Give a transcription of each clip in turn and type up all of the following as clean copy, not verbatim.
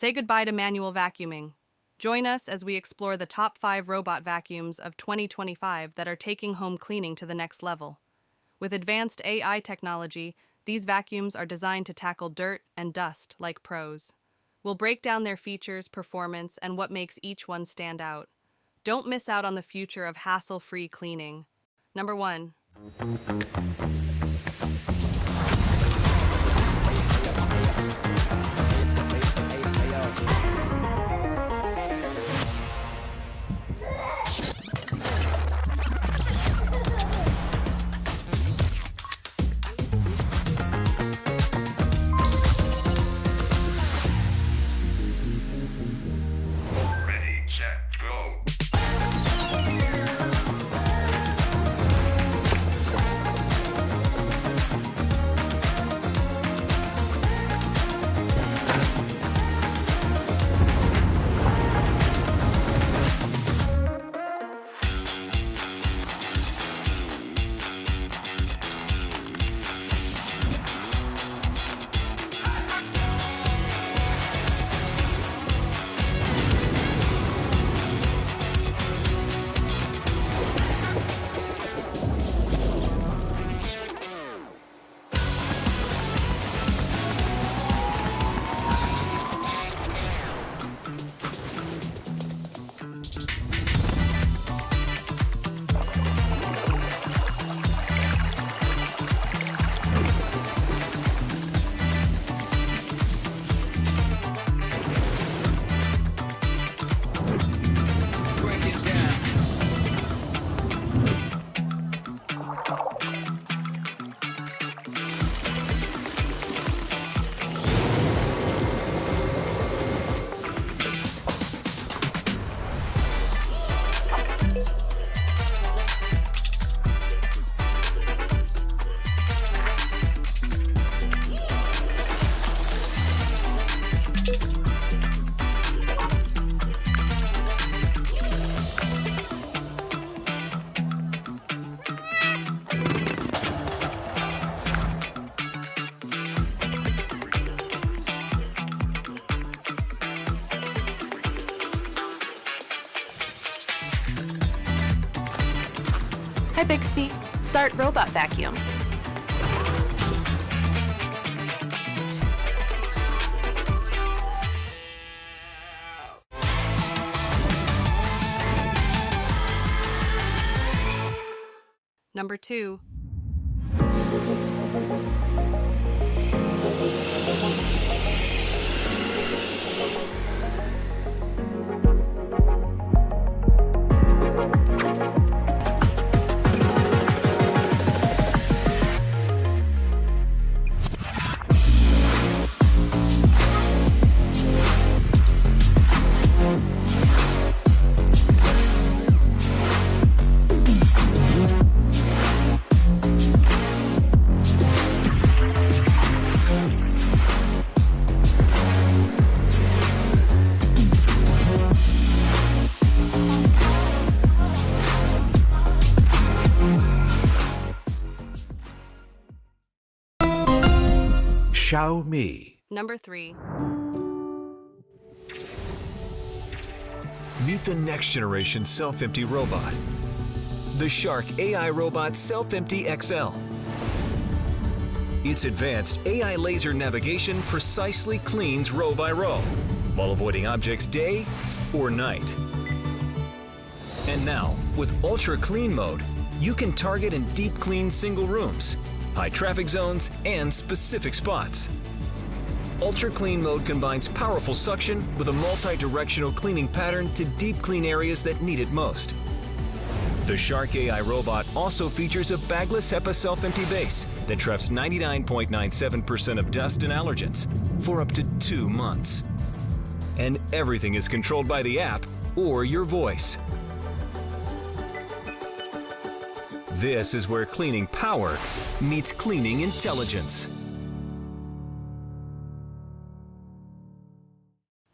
Say goodbye to manual vacuuming. Join us as we explore the top 5 robot vacuums of 2025 that are taking home cleaning to the next level. With advanced AI technology, these vacuums are designed to tackle dirt and dust like pros. We'll break down their features, performance, and what makes each one stand out. Don't miss out on the future of hassle-free cleaning. Number 1. Ready, set, go. Break it down. Hi, Bixby. Start robot vacuum. Number 2. Xiaomi. Number 3. Meet the next generation self-empty robot. The Shark AI Robot Self-Empty XL. Its advanced AI laser navigation precisely cleans row by row, while avoiding objects day or night. And now, with Ultra Clean Mode, you can target and deep clean single rooms, high traffic zones, and specific spots. Ultra Clean Mode combines powerful suction with a multi-directional cleaning pattern to deep clean areas that need it most. The Shark AI robot also features a bagless HEPA self-empty base that traps 99.97% of dust and allergens for up to 2 months. And everything is controlled by the app or your voice. This is where cleaning power meets cleaning intelligence.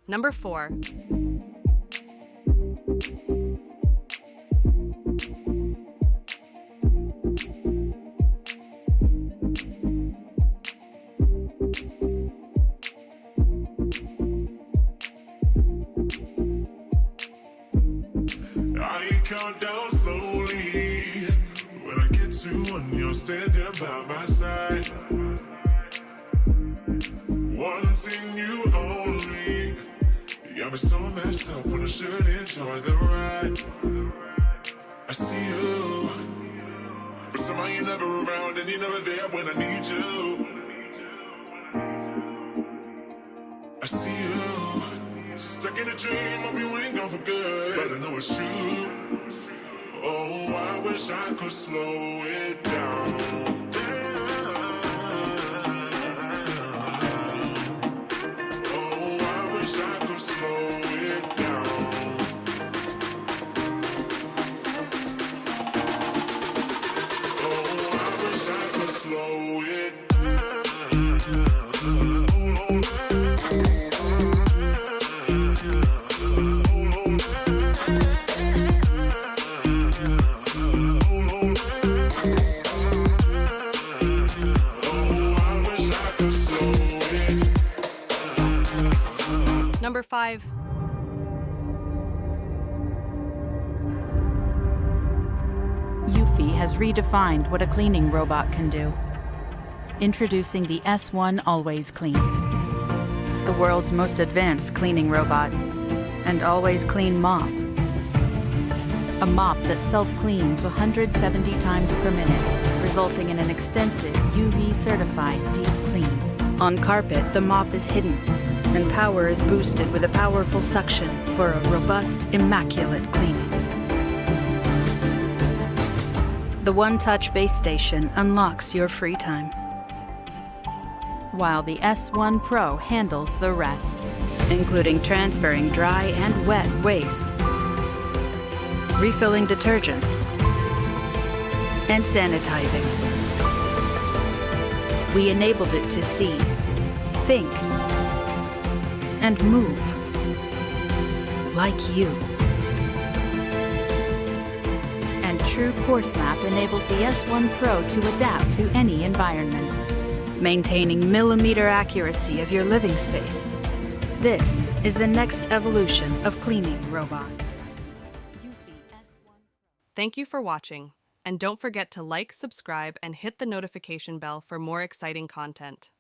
Number 4. count down slowly. When I get to one, you're standing by my side. Wanting you only. You got me so messed up when I should enjoy the ride. I see you, but somehow you're never around and you're never there when I need you. I see you, stuck in a dream of you ain't gone for good, but I know it's true. Oh, I wish I could slow it down. Oh, I wish I could slow it down. Oh, I wish I could slow it down. Number 5. Eufy has redefined what a cleaning robot can do. Introducing the S1 Always Clean, the world's most advanced cleaning robot, and Always Clean Mop. A mop that self-cleans 170 times per minute, resulting in an extensive UV-certified deep clean. On carpet, the mop is hidden, and power is boosted with a powerful suction for a robust, immaculate cleaning. The one-touch base station unlocks your free time, while the S1 Pro handles the rest, including transferring dry and wet waste, refilling detergent, and sanitizing. We enabled it to see, think, and move like you. And True Course Map enables the S1 Pro to adapt to any environment, maintaining millimeter accuracy of your living space. This is the next evolution of cleaning robot. Thank you for watching, and don't forget to like, subscribe, and hit the notification bell for more exciting content.